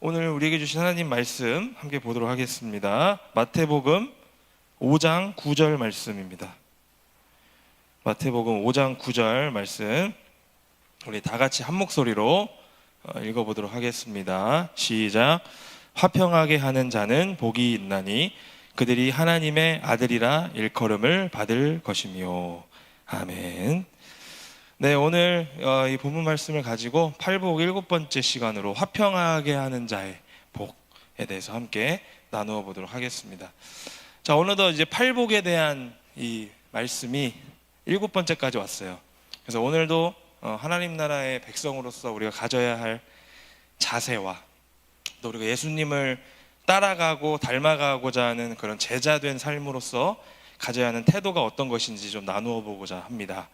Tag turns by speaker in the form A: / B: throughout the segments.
A: 오늘 우리에게 주신 하나님 말씀 함께 보도록 하겠습니다. 마태복음 5장 9절 말씀입니다. 마태복음 5장 9절 말씀 우리 다 같이 한 목소리로 읽어보도록 하겠습니다. 시작. 화평하게 하는 자는 복이 있나니 그들이 하나님의 아들이라 일컬음을 받을 것이며. 아멘. 네, 오늘 이 본문 말씀을 가지고 팔복 7번째 시간으로 화평하게 하는 자의 복에 대해서 함께 나누어 보도록 하겠습니다. 자, 어느덧 이제 팔복에 대한 이 말씀이 7번째까지 왔어요. 그래서 오늘도 하나님 나라의 백성으로서 우리가 가져야 할 자세와 또 우리가 예수님을 따라가고 닮아가고자 하는 그런 제자된 삶으로서 가져야 하는 태도가 어떤 것인지 좀 나누어 보고자 합니다.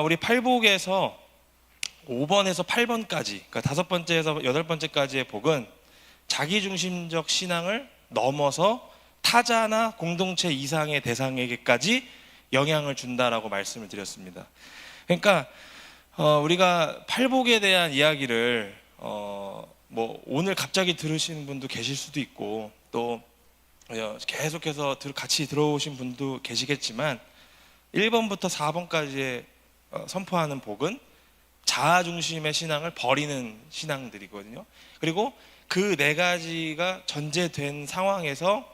A: 우리 팔복에서 5번에서 8번까지, 그러니까 5번째에서 8번째까지의 복은 자기중심적 신앙을 넘어서 타자나 공동체 이상의 대상에게까지 영향을 준다라고 말씀을 드렸습니다. 그러니까 우리가 팔복에 대한 이야기를 뭐 오늘 갑자기 들으시는 분도 계실 수도 있고 또 계속해서 같이 들어오신 분도 계시겠지만 1번부터 4번까지의 선포하는 복은 자아중심의 신앙을 버리는 신앙들이거든요. 그리고 그 네 가지가 전제된 상황에서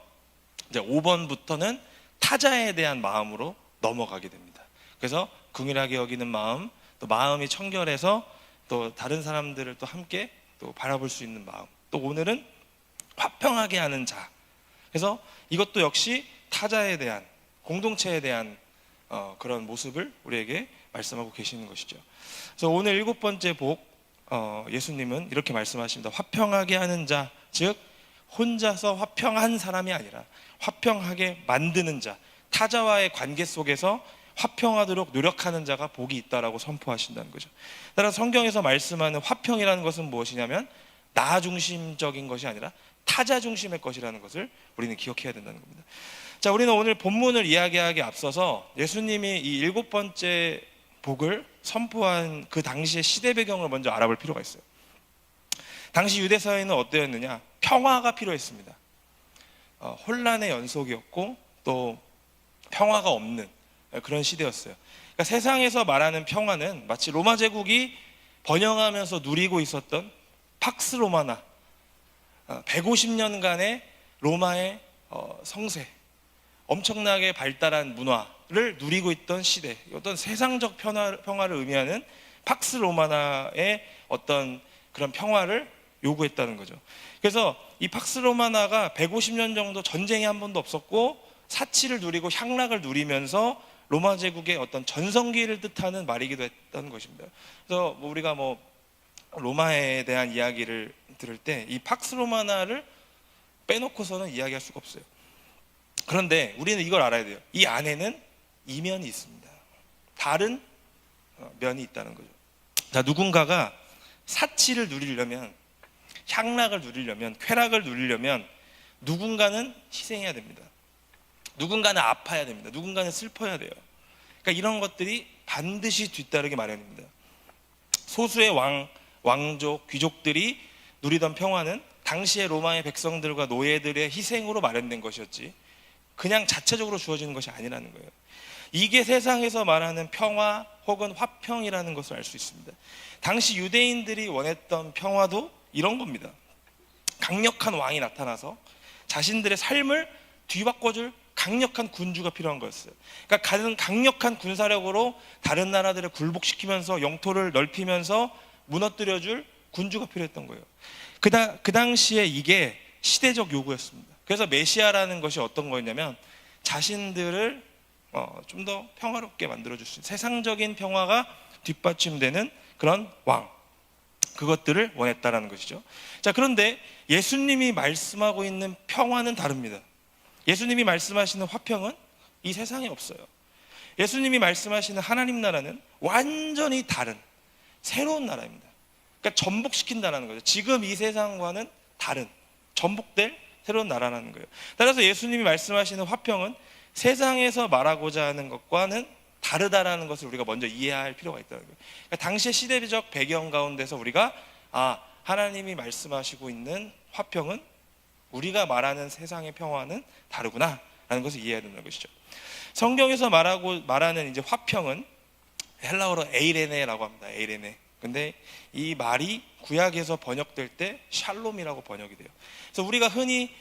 A: 이제 5번부터는 타자에 대한 마음으로 넘어가게 됩니다. 그래서 긍휼하게 여기는 마음, 또 마음이 청결해서 또 다른 사람들을 또 함께 또 바라볼 수 있는 마음, 또 오늘은 화평하게 하는 자. 그래서 이것도 역시 타자에 대한, 공동체에 대한 그런 모습을 우리에게 말씀하고 계시는 것이죠. 그래서 오늘 7번째 복, 예수님은 이렇게 말씀하십니다. 화평하게 하는 자, 즉 혼자서 화평한 사람이 아니라 화평하게 만드는 자, 타자와의 관계 속에서 화평하도록 노력하는 자가 복이 있다라고 선포하신다는 거죠. 따라서 성경에서 말씀하는 화평이라는 것은 무엇이냐면 나 중심적인 것이 아니라 타자 중심의 것이라는 것을 우리는 기억해야 된다는 겁니다. 자, 우리는 오늘 본문을 이야기하기에 앞서서 예수님이 이 7번째 복을 선포한 그 당시의 시대 배경을 먼저 알아볼 필요가 있어요. 당시 유대 사회는 어떠했느냐? 평화가 필요했습니다. 혼란의 연속이었고 또 평화가 없는 그런 시대였어요. 그러니까 세상에서 말하는 평화는 마치 로마 제국이 번영하면서 누리고 있었던 팍스 로마나 150년간의 로마의 성세, 엄청나게 발달한 문화를 누리고 있던 시대, 어떤 세상적 평화를 의미하는 팍스 로마나의 어떤 그런 평화를 요구했다는 거죠. 그래서 이 팍스 로마나가 150년 정도 전쟁이 한 번도 없었고 사치를 누리고 향락을 누리면서 로마 제국의 어떤 전성기를 뜻하는 말이기도 했던 것입니다. 그래서 우리가 로마에 대한 이야기를 들을 때 이 팍스 로마나를 빼놓고서는 이야기할 수가 없어요. 그런데 우리는 이걸 알아야 돼요. 이 안에는 이면이 있습니다. 다른 면이 있다는 거죠. 자, 누군가가 사치를 누리려면, 향락을 누리려면, 쾌락을 누리려면 누군가는 희생해야 됩니다. 누군가는 아파야 됩니다. 누군가는 슬퍼야 돼요. 그러니까 이런 것들이 반드시 뒤따르게 마련입니다. 소수의 왕족, 귀족들이 누리던 평화는 당시의 로마의 백성들과 노예들의 희생으로 마련된 것이었지 그냥 자체적으로 주어지는 것이 아니라는 거예요. 이게 세상에서 말하는 평화 혹은 화평이라는 것을 알 수 있습니다. 당시 유대인들이 원했던 평화도 이런 겁니다. 강력한 왕이 나타나서 자신들의 삶을 뒤바꿔줄 강력한 군주가 필요한 거였어요. 그러니까 가장 강력한 군사력으로 다른 나라들을 굴복시키면서 영토를 넓히면서 무너뜨려줄 군주가 필요했던 거예요. 그 당시에 이게 시대적 요구였습니다. 그래서 메시아라는 것이 어떤 거였냐면 자신들을 좀 더 평화롭게 만들어줄 수 있는 세상적인 평화가 뒷받침되는 그런 왕, 그것들을 원했다라는 것이죠. 자, 그런데 예수님이 말씀하고 있는 평화는 다릅니다. 예수님이 말씀하시는 화평은 이 세상에 없어요. 예수님이 말씀하시는 하나님 나라는 완전히 다른 새로운 나라입니다. 그러니까 전복시킨다는 거죠. 지금 이 세상과는 다른 전복될 새로운 나라라는 거예요. 따라서 예수님이 말씀하시는 화평은 세상에서 말하고자 하는 것과는 다르다라는 것을 우리가 먼저 이해할 필요가 있다는 거예요. 그러니까 당시의 시대적 배경 가운데서 우리가 하나님이 말씀하시고 있는 화평은 우리가 말하는 세상의 평화는 다르구나 라는 것을 이해해야 된다는 것이죠. 성경에서 말하는 이제 화평은 헬라어로 에이레네라고 합니다. 에이레네. 근데 이 말이 구약에서 번역될 때 샬롬이라고 번역이 돼요. 그래서 우리가 흔히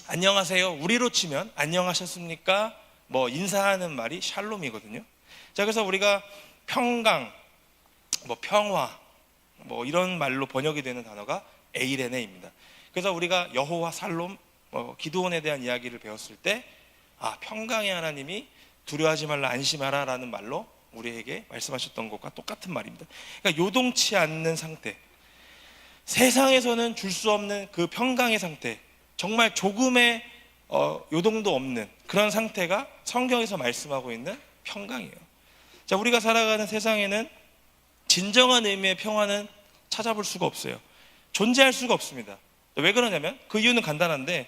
A: 안녕하세요 우리로 치면 안녕하셨습니까 인사하는 말이 샬롬이거든요. 자, 그래서 우리가 평강, 평화 이런 말로 번역이 되는 단어가 에이레네입니다. 그래서 우리가 여호와 살롬 기드온에 대한 이야기를 배웠을 때 평강의 하나님이 두려워하지 말라 안심하라 라는 말로 우리에게 말씀하셨던 것과 똑같은 말입니다. 그러니까 요동치 않는 상태, 세상에서는 줄 수 없는 그 평강의 상태, 정말 조금의 요동도 없는 그런 상태가 성경에서 말씀하고 있는 평강이에요. 자, 우리가 살아가는 세상에는 진정한 의미의 평화는 찾아볼 수가 없어요. 존재할 수가 없습니다. 왜 그러냐면 그 이유는 간단한데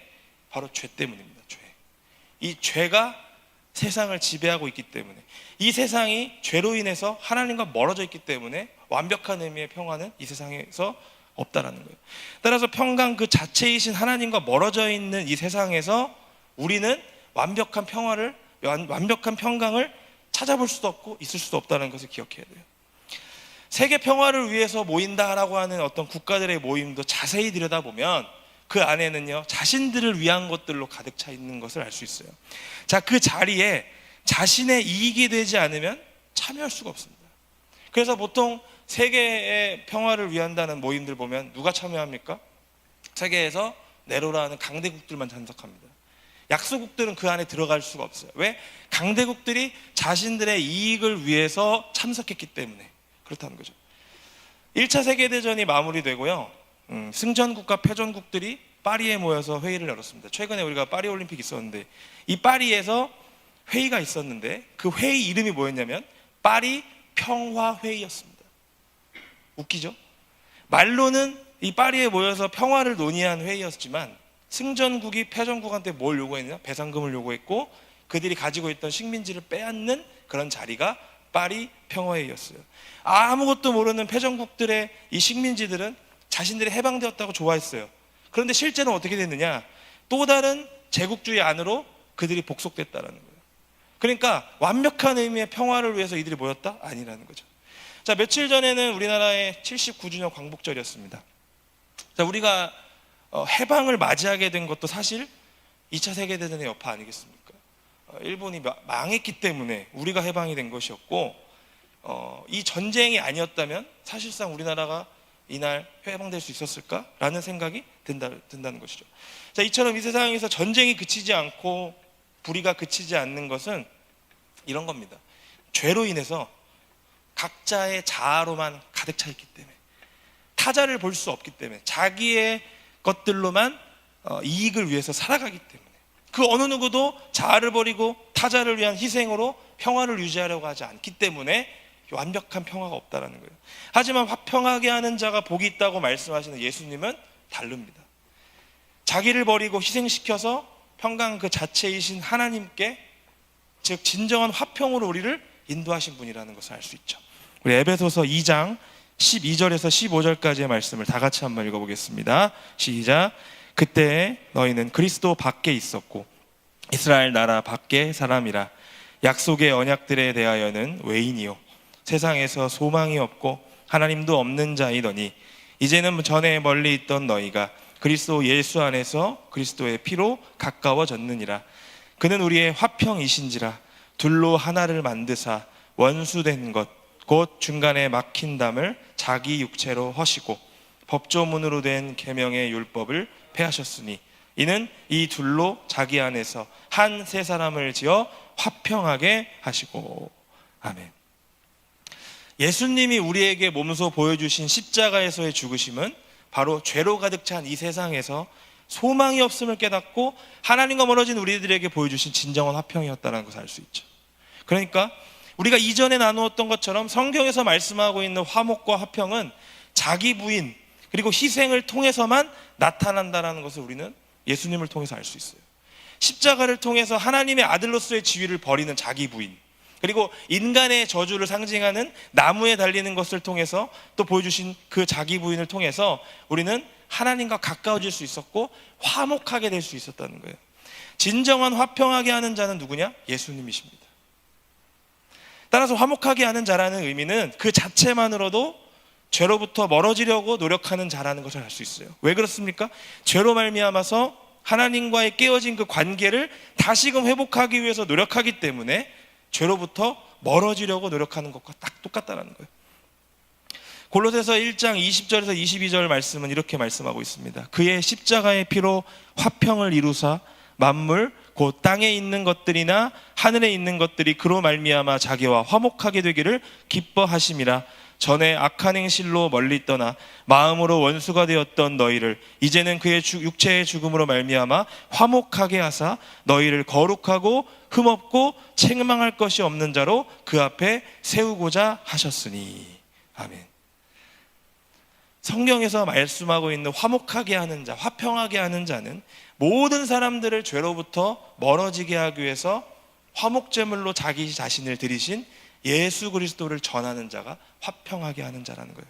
A: 바로 죄 때문입니다. 이 죄가 세상을 지배하고 있기 때문에, 이 세상이 죄로 인해서 하나님과 멀어져 있기 때문에 완벽한 의미의 평화는 이 세상에서 없다라는 거예요. 따라서 평강 그 자체이신 하나님과 멀어져 있는 이 세상에서 우리는 완벽한 평강을 찾아볼 수도 없고 있을 수도 없다는 것을 기억해야 돼요. 세계 평화를 위해서 모인다라고 하는 어떤 국가들의 모임도 자세히 들여다보면 그 안에는요 자신들을 위한 것들로 가득 차 있는 것을 알 수 있어요. 자, 그 자리에 자신의 이익이 되지 않으면 참여할 수가 없습니다. 그래서 보통 세계의 평화를 위한다는 모임들 보면 누가 참여합니까? 세계에서 네로라는 강대국들만 참석합니다. 약소국들은 그 안에 들어갈 수가 없어요. 왜? 강대국들이 자신들의 이익을 위해서 참석했기 때문에 그렇다는 거죠. 1차 세계대전이 마무리되고요, 승전국과 패전국들이 파리에 모여서 회의를 열었습니다. 최근에 우리가 파리 올림픽 있었는데 이 파리에서 회의가 있었는데 그 회의 이름이 뭐였냐면 파리 평화회의였습니다. 웃기죠? 말로는 이 파리에 모여서 평화를 논의한 회의였지만 승전국이 패전국한테 뭘 요구했느냐? 배상금을 요구했고 그들이 가지고 있던 식민지를 빼앗는 그런 자리가 파리 평화회의였어요. 아무것도 모르는 패전국들의 이 식민지들은 자신들이 해방되었다고 좋아했어요. 그런데 실제는 어떻게 됐느냐? 또 다른 제국주의 안으로 그들이 복속됐다는 거예요. 그러니까 완벽한 의미의 평화를 위해서 이들이 모였다? 아니라는 거죠. 자, 며칠 전에는 우리나라의 79주년 광복절이었습니다. 자, 우리가 해방을 맞이하게 된 것도 사실 2차 세계대전의 여파 아니겠습니까? 일본이 망했기 때문에 우리가 해방이 된 것이었고, 이 전쟁이 아니었다면 사실상 우리나라가 이날 해방될 수 있었을까라는 생각이 든다는 것이죠. 자, 이처럼 이 세상에서 전쟁이 그치지 않고 불의가 그치지 않는 것은 이런 겁니다. 죄로 인해서 각자의 자아로만 가득 차 있기 때문에, 타자를 볼 수 없기 때문에, 자기의 것들로만 이익을 위해서 살아가기 때문에, 그 어느 누구도 자아를 버리고 타자를 위한 희생으로 평화를 유지하려고 하지 않기 때문에 완벽한 평화가 없다는 거예요. 하지만 화평하게 하는 자가 복이 있다고 말씀하시는 예수님은 다릅니다. 자기를 버리고 희생시켜서 평강 그 자체이신 하나님께, 즉 진정한 화평으로 우리를 인도하신 분이라는 것을 알 수 있죠. 우리 에베소서 2장 12절에서 15절까지의 말씀을 다 같이 한번 읽어보겠습니다. 시작. 그때 너희는 그리스도 밖에 있었고 이스라엘 나라 밖의 사람이라. 약속의 언약들에 대하여는 외인이요 세상에서 소망이 없고 하나님도 없는 자이더니 이제는 전에 멀리 있던 너희가 그리스도 예수 안에서 그리스도의 피로 가까워졌느니라. 그는 우리의 화평이신지라. 둘로 하나를 만드사 원수된 것 곧 중간에 막힌 담을 자기 육체로 허시고 법조문으로 된 계명의 율법을 폐하셨으니 이는 이 둘로 자기 안에서 한 세 사람을 지어 화평하게 하시고. 아멘. 예수님이 우리에게 몸소 보여주신 십자가에서의 죽으심은 바로 죄로 가득 찬 이 세상에서 소망이 없음을 깨닫고 하나님과 멀어진 우리들에게 보여주신 진정한 화평이었다는 것을 알 수 있죠. 그러니까 우리가 이전에 나누었던 것처럼 성경에서 말씀하고 있는 화목과 화평은 자기 부인 그리고 희생을 통해서만 나타난다는 것을 우리는 예수님을 통해서 알 수 있어요. 십자가를 통해서 하나님의 아들로서의 지위를 버리는 자기 부인, 그리고 인간의 저주를 상징하는 나무에 달리는 것을 통해서 또 보여주신 그 자기 부인을 통해서 우리는 하나님과 가까워질 수 있었고 화목하게 될 수 있었다는 거예요. 진정한 화평하게 하는 자는 누구냐? 예수님이십니다. 따라서 화목하게 하는 자라는 의미는 그 자체만으로도 죄로부터 멀어지려고 노력하는 자라는 것을 알 수 있어요. 왜 그렇습니까? 죄로 말미암아서 하나님과의 깨어진 그 관계를 다시금 회복하기 위해서 노력하기 때문에 죄로부터 멀어지려고 노력하는 것과 딱 똑같다는 거예요. 골로새서 1장 20절에서 22절 말씀은 이렇게 말씀하고 있습니다. 그의 십자가의 피로 화평을 이루사 만물 곧 땅에 있는 것들이나 하늘에 있는 것들이 그로 말미암아 자기와 화목하게 되기를 기뻐하심이라. 전에 악한 행실로 멀리 떠나 마음으로 원수가 되었던 너희를 이제는 그의 육체의 죽음으로 말미암아 화목하게 하사 너희를 거룩하고 흠없고 책망할 것이 없는 자로 그 앞에 세우고자 하셨으니. 아멘. 성경에서 말씀하고 있는 화목하게 하는 자, 화평하게 하는 자는 모든 사람들을 죄로부터 멀어지게 하기 위해서 화목제물로 자기 자신을 드리신 예수 그리스도를 전하는 자가 화평하게 하는 자라는 거예요.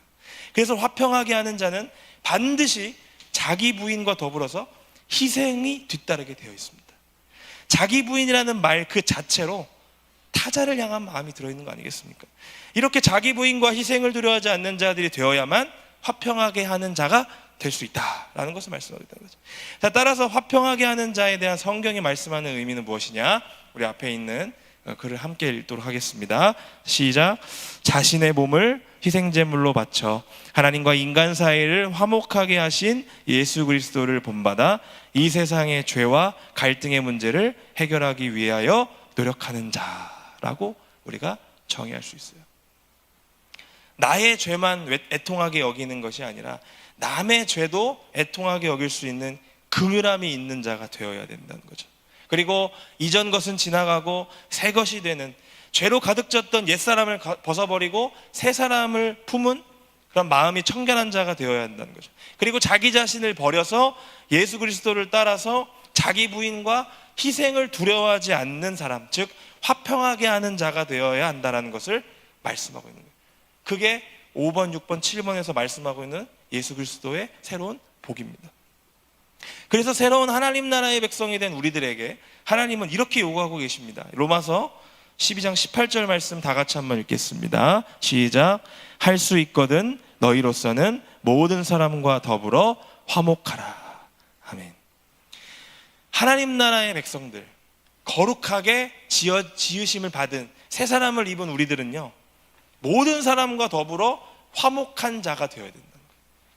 A: 그래서 화평하게 하는 자는 반드시 자기 부인과 더불어서 희생이 뒤따르게 되어 있습니다. 자기 부인이라는 말 그 자체로 타자를 향한 마음이 들어있는 거 아니겠습니까? 이렇게 자기 부인과 희생을 두려워하지 않는 자들이 되어야만 화평하게 하는 자가 될 수 있다라는 것을 말씀하고 있다는 거죠. 자, 따라서 화평하게 하는 자에 대한 성경이 말씀하는 의미는 무엇이냐? 우리 앞에 있는 글을 함께 읽도록 하겠습니다. 시작. 자신의 몸을 희생제물로 바쳐 하나님과 인간 사이를 화목하게 하신 예수 그리스도를 본받아 이 세상의 죄와 갈등의 문제를 해결하기 위하여 노력하는 자라고 우리가 정의할 수 있어요. 나의 죄만 애통하게 여기는 것이 아니라 남의 죄도 애통하게 여길 수 있는 긍휼함이 있는 자가 되어야 된다는 거죠. 그리고 이전 것은 지나가고 새 것이 되는, 죄로 가득 졌던 옛사람을 벗어버리고 새 사람을 품은 그런 마음이 청결한 자가 되어야 한다는 거죠. 그리고 자기 자신을 버려서 예수 그리스도를 따라서 자기 부인과 희생을 두려워하지 않는 사람, 즉 화평하게 하는 자가 되어야 한다는 것을 말씀하고 있는 거예요. 그게 5번, 6번, 7번에서 말씀하고 있는 예수 그리스도의 새로운 복입니다. 그래서 새로운 하나님 나라의 백성이 된 우리들에게 하나님은 이렇게 요구하고 계십니다. 로마서 12장 18절 말씀 다 같이 한번 읽겠습니다. 시작. 할 수 있거든 너희로서는 모든 사람과 더불어 화목하라. 아멘. 하나님 나라의 백성들, 거룩하게 지으심을 받은 새 사람을 입은 우리들은요, 모든 사람과 더불어 화목한 자가 되어야 된다는 거예요.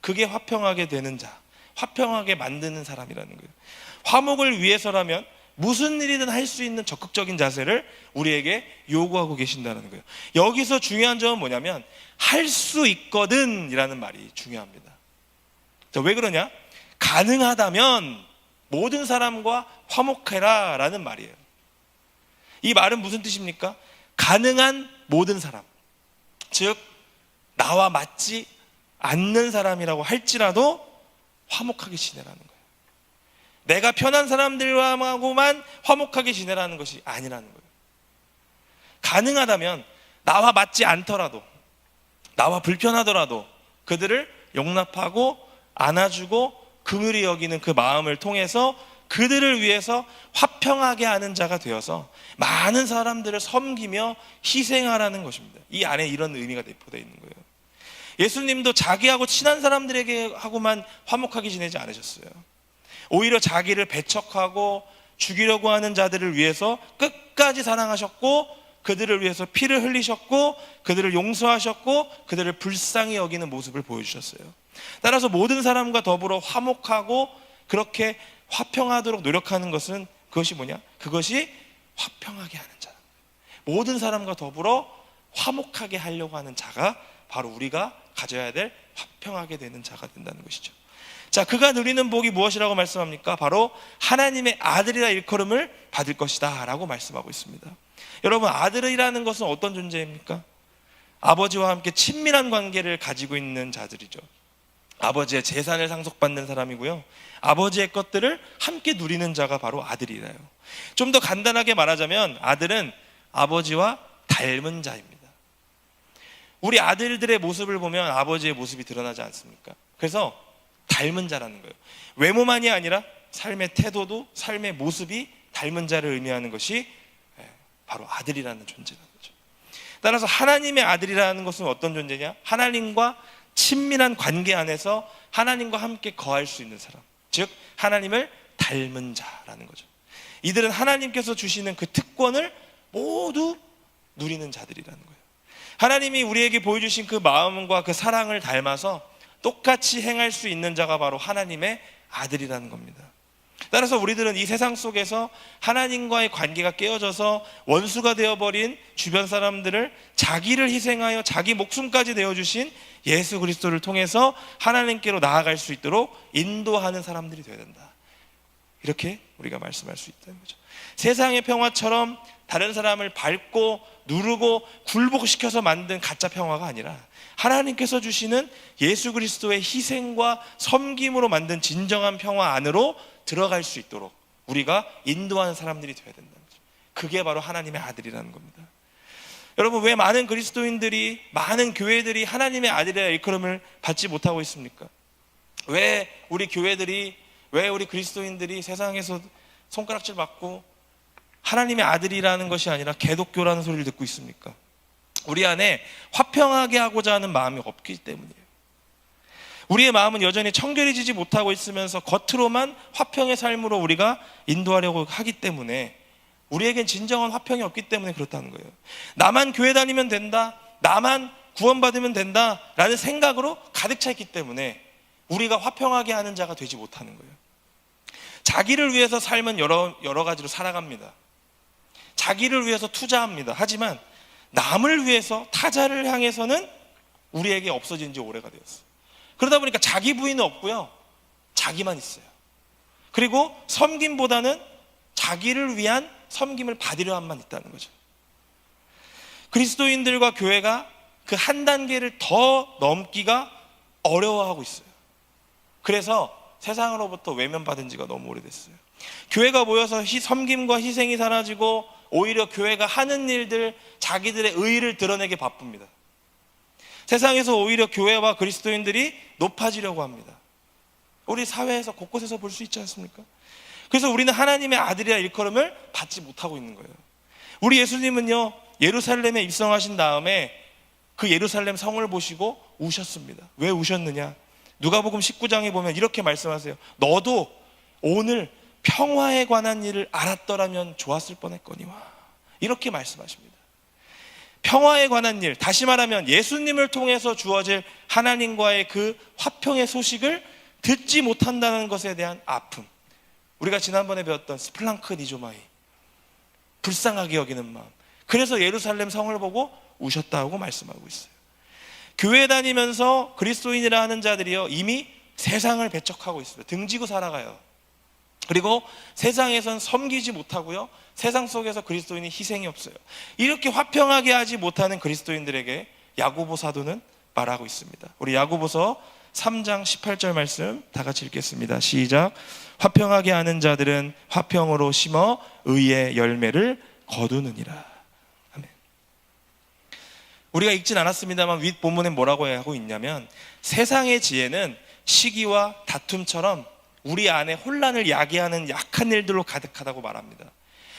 A: 그게 화평하게 되는 자, 화평하게 만드는 사람이라는 거예요. 화목을 위해서라면 무슨 일이든 할 수 있는 적극적인 자세를 우리에게 요구하고 계신다는 거예요. 여기서 중요한 점은 뭐냐면 할 수 있거든 이라는 말이 중요합니다. 자, 왜 그러냐? 가능하다면 모든 사람과 화목해라 라는 말이에요. 이 말은 무슨 뜻입니까? 가능한 모든 사람, 즉 나와 맞지 않는 사람이라고 할지라도 화목하게 지내라는 거예요. 내가 편한 사람들하고만 화목하게 지내라는 것이 아니라는 거예요. 가능하다면 나와 맞지 않더라도, 나와 불편하더라도 그들을 용납하고 안아주고 긍휼히 여기는 그 마음을 통해서 그들을 위해서 화평하게 하는 자가 되어서 많은 사람들을 섬기며 희생하라는 것입니다. 이 안에 이런 의미가 내포되어 있는 거예요. 예수님도 자기하고 친한 사람들에게 하고만 화목하게 지내지 않으셨어요. 오히려 자기를 배척하고 죽이려고 하는 자들을 위해서 끝까지 사랑하셨고, 그들을 위해서 피를 흘리셨고, 그들을 용서하셨고, 그들을 불쌍히 여기는 모습을 보여주셨어요. 따라서 모든 사람과 더불어 화목하고 그렇게 화평하도록 노력하는 것은 그것이 뭐냐? 그것이 화평하게 하는 자. 모든 사람과 더불어 화목하게 하려고 하는 자가 바로 우리가 가져야 될 화평하게 되는 자가 된다는 것이죠. 자, 그가 누리는 복이 무엇이라고 말씀합니까? 바로 하나님의 아들이라 일컬음을 받을 것이다 라고 말씀하고 있습니다. 여러분, 아들이라는 것은 어떤 존재입니까? 아버지와 함께 친밀한 관계를 가지고 있는 자들이죠. 아버지의 재산을 상속받는 사람이고요, 아버지의 것들을 함께 누리는 자가 바로 아들이래요. 좀 더 간단하게 말하자면 아들은 아버지와 닮은 자입니다. 우리 아들들의 모습을 보면 아버지의 모습이 드러나지 않습니까? 그래서 닮은 자라는 거예요. 외모만이 아니라 삶의 태도도, 삶의 모습이 닮은 자를 의미하는 것이 바로 아들이라는 존재라는 거죠. 따라서 하나님의 아들이라는 것은 어떤 존재냐? 하나님과 친밀한 관계 안에서 하나님과 함께 거할 수 있는 사람, 즉 하나님을 닮은 자라는 거죠. 이들은 하나님께서 주시는 그 특권을 모두 누리는 자들이라는 거예요. 하나님이 우리에게 보여주신 그 마음과 그 사랑을 닮아서 똑같이 행할 수 있는 자가 바로 하나님의 아들이라는 겁니다. 따라서 우리들은 이 세상 속에서 하나님과의 관계가 깨어져서 원수가 되어버린 주변 사람들을 자기를 희생하여 자기 목숨까지 내어주신 예수 그리스도를 통해서 하나님께로 나아갈 수 있도록 인도하는 사람들이 되어야 된다, 이렇게 우리가 말씀할 수 있다는 거죠. 세상의 평화처럼 다른 사람을 밟고 누르고 굴복시켜서 만든 가짜 평화가 아니라 하나님께서 주시는 예수 그리스도의 희생과 섬김으로 만든 진정한 평화 안으로 들어갈 수 있도록 우리가 인도하는 사람들이 되어야 된다는 거죠. 그게 바로 하나님의 아들이라는 겁니다. 여러분, 왜 많은 그리스도인들이, 많은 교회들이 하나님의 아들이라 일컬음을 받지 못하고 있습니까? 왜 우리 교회들이, 왜 우리 그리스도인들이 세상에서 손가락질 받고 하나님의 아들이라는 것이 아니라 개독교라는 소리를 듣고 있습니까? 우리 안에 화평하게 하고자 하는 마음이 없기 때문이에요. 우리의 마음은 여전히 청결해지지 못하고 있으면서 겉으로만 화평의 삶으로 우리가 인도하려고 하기 때문에 우리에겐 진정한 화평이 없기 때문에 그렇다는 거예요. 나만 교회 다니면 된다, 나만 구원받으면 된다 라는 생각으로 가득 차 있기 때문에 우리가 화평하게 하는 자가 되지 못하는 거예요. 자기를 위해서 삶은 여러 가지로 살아갑니다. 자기를 위해서 투자합니다. 하지만 남을 위해서, 타자를 향해서는 우리에게 없어진 지 오래가 되었어요. 그러다 보니까 자기 부인은 없고요, 자기만 있어요. 그리고 섬김보다는 자기를 위한 섬김을 받으려 함만 있다는 거죠. 그리스도인들과 교회가 그 한 단계를 더 넘기가 어려워하고 있어요. 그래서 세상으로부터 외면받은 지가 너무 오래됐어요. 교회가 모여서 섬김과 희생이 사라지고 오히려 교회가 하는 일들, 자기들의 의의를 드러내게 바쁩니다. 세상에서 오히려 교회와 그리스도인들이 높아지려고 합니다. 우리 사회에서 곳곳에서 볼 수 있지 않습니까? 그래서 우리는 하나님의 아들이라 일컬음을 받지 못하고 있는 거예요. 우리 예수님은요, 예루살렘에 입성하신 다음에 그 예루살렘 성을 보시고 우셨습니다. 왜 우셨느냐? 누가복음 19장에 보면 이렇게 말씀하세요. 너도 오늘 평화에 관한 일을 알았더라면 좋았을 뻔했거니와, 이렇게 말씀하십니다. 평화에 관한 일, 다시 말하면 예수님을 통해서 주어질 하나님과의 그 화평의 소식을 듣지 못한다는 것에 대한 아픔, 우리가 지난번에 배웠던 스플랑크 니조마이, 불쌍하게 여기는 마음, 그래서 예루살렘 성을 보고 우셨다고 말씀하고 있어요. 교회 다니면서 그리스도인이라 하는 자들이요, 이미 세상을 배척하고 있어요. 등지고 살아가요. 그리고 세상에선 섬기지 못하고요, 세상 속에서 그리스도인이 희생이 없어요. 이렇게 화평하게 하지 못하는 그리스도인들에게 야고보 사도는 말하고 있습니다. 우리 야고보서 3장 18절 말씀 다 같이 읽겠습니다. 시작. 화평하게 하는 자들은 화평으로 심어 의의 열매를 거두느니라. 아멘. 우리가 읽진 않았습니다만 윗 본문에 뭐라고 하고 있냐면, 세상의 지혜는 시기와 다툼처럼 우리 안에 혼란을 야기하는 약한 일들로 가득하다고 말합니다.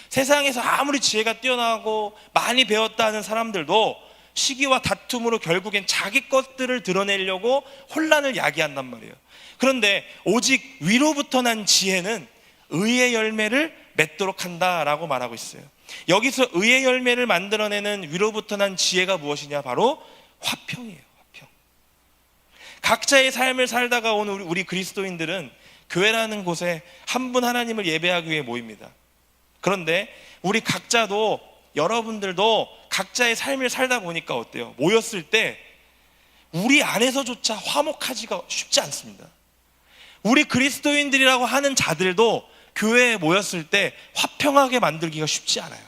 A: 세상에서 아무리 지혜가 뛰어나고 많이 배웠다 하는 사람들도 시기와 다툼으로 결국엔 자기 것들을 드러내려고 혼란을 야기한단 말이에요. 그런데 오직 위로부터 난 지혜는 의의 열매를 맺도록 한다라고 말하고 있어요. 여기서 의의 열매를 만들어내는 위로부터 난 지혜가 무엇이냐? 바로 화평이에요. 화평. 각자의 삶을 살다가 온 우리 그리스도인들은 교회라는 곳에 한 분 하나님을 예배하기 위해 모입니다. 그런데 우리 각자도, 여러분들도 각자의 삶을 살다 보니까 어때요? 모였을 때 우리 안에서조차 화목하지가 쉽지 않습니다. 우리 그리스도인들이라고 하는 자들도 교회에 모였을 때 화평하게 만들기가 쉽지 않아요.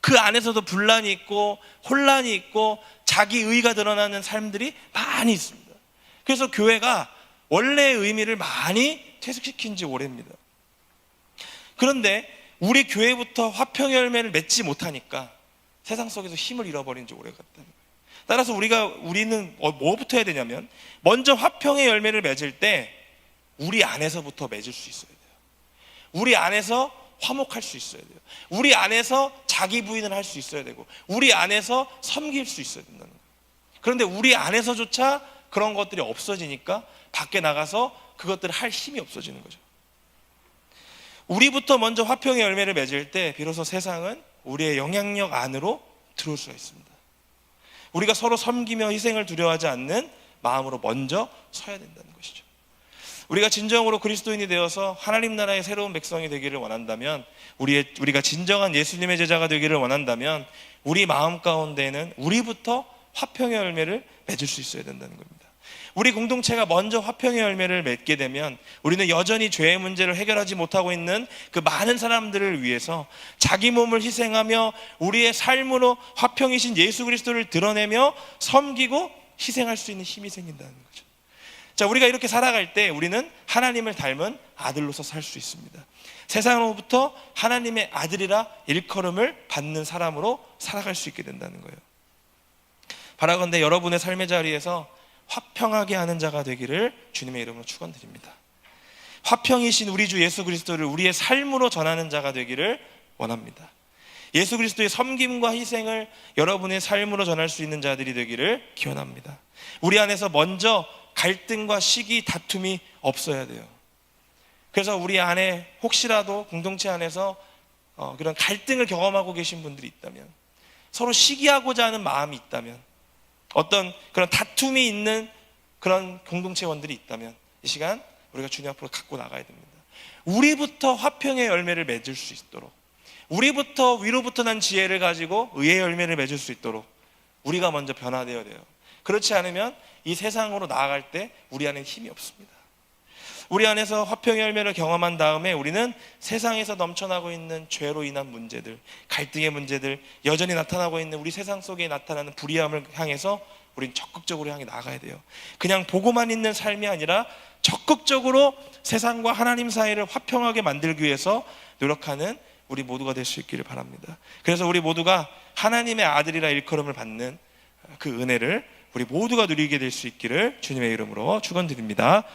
A: 그 안에서도 분란이 있고 혼란이 있고 자기 의가 드러나는 삶들이 많이 있습니다. 그래서 교회가 원래의 의미를 많이 퇴색시킨 지 오래입니다. 그런데 우리 교회부터 화평의 열매를 맺지 못하니까 세상 속에서 힘을 잃어버린 지 오래갔다는 거예요. 따라서 우리는 뭐부터 해야 되냐면, 먼저 화평의 열매를 맺을 때 우리 안에서부터 맺을 수 있어야 돼요. 우리 안에서 화목할 수 있어야 돼요. 우리 안에서 자기 부인을 할 수 있어야 되고, 우리 안에서 섬길 수 있어야 된다는 거예요. 그런데 우리 안에서조차 그런 것들이 없어지니까 밖에 나가서 그것들을 할 힘이 없어지는 거죠. 우리부터 먼저 화평의 열매를 맺을 때 비로소 세상은 우리의 영향력 안으로 들어올 수가 있습니다. 우리가 서로 섬기며 희생을 두려워하지 않는 마음으로 먼저 서야 된다는 것이죠. 우리가 진정으로 그리스도인이 되어서 하나님 나라의 새로운 백성이 되기를 원한다면, 우리가 진정한 예수님의 제자가 되기를 원한다면, 우리 마음 가운데는 우리부터 화평의 열매를 맺을 수 있어야 된다는 겁니다. 우리 공동체가 먼저 화평의 열매를 맺게 되면 우리는 여전히 죄의 문제를 해결하지 못하고 있는 그 많은 사람들을 위해서 자기 몸을 희생하며 우리의 삶으로 화평이신 예수 그리스도를 드러내며 섬기고 희생할 수 있는 힘이 생긴다는 거죠. 자, 우리가 이렇게 살아갈 때 우리는 하나님을 닮은 아들로서 살 수 있습니다. 세상으로부터 하나님의 아들이라 일컬음을 받는 사람으로 살아갈 수 있게 된다는 거예요. 바라건대 여러분의 삶의 자리에서 화평하게 하는 자가 되기를 주님의 이름으로 축원드립니다. 화평이신 우리 주 예수 그리스도를 우리의 삶으로 전하는 자가 되기를 원합니다. 예수 그리스도의 섬김과 희생을 여러분의 삶으로 전할 수 있는 자들이 되기를 기원합니다. 우리 안에서 먼저 갈등과 시기, 다툼이 없어야 돼요. 그래서 우리 안에 혹시라도 공동체 안에서 그런 갈등을 경험하고 계신 분들이 있다면, 서로 시기하고자 하는 마음이 있다면, 어떤 그런 다툼이 있는 그런 공동체원들이 있다면 이 시간 우리가 주님 앞으로 갖고 나가야 됩니다. 우리부터 화평의 열매를 맺을 수 있도록, 우리부터 위로부터 난 지혜를 가지고 의의 열매를 맺을 수 있도록 우리가 먼저 변화되어야 돼요. 그렇지 않으면 이 세상으로 나아갈 때 우리 안에 힘이 없습니다. 우리 안에서 화평의 열매를 경험한 다음에 우리는 세상에서 넘쳐나고 있는 죄로 인한 문제들, 갈등의 문제들, 여전히 나타나고 있는 우리 세상 속에 나타나는 불의함을 향해서 우리는 적극적으로 향해 나가야 돼요. 그냥 보고만 있는 삶이 아니라 적극적으로 세상과 하나님 사이를 화평하게 만들기 위해서 노력하는 우리 모두가 될 수 있기를 바랍니다. 그래서 우리 모두가 하나님의 아들이라 일컬음을 받는 그 은혜를 우리 모두가 누리게 될 수 있기를 주님의 이름으로 축원드립니다.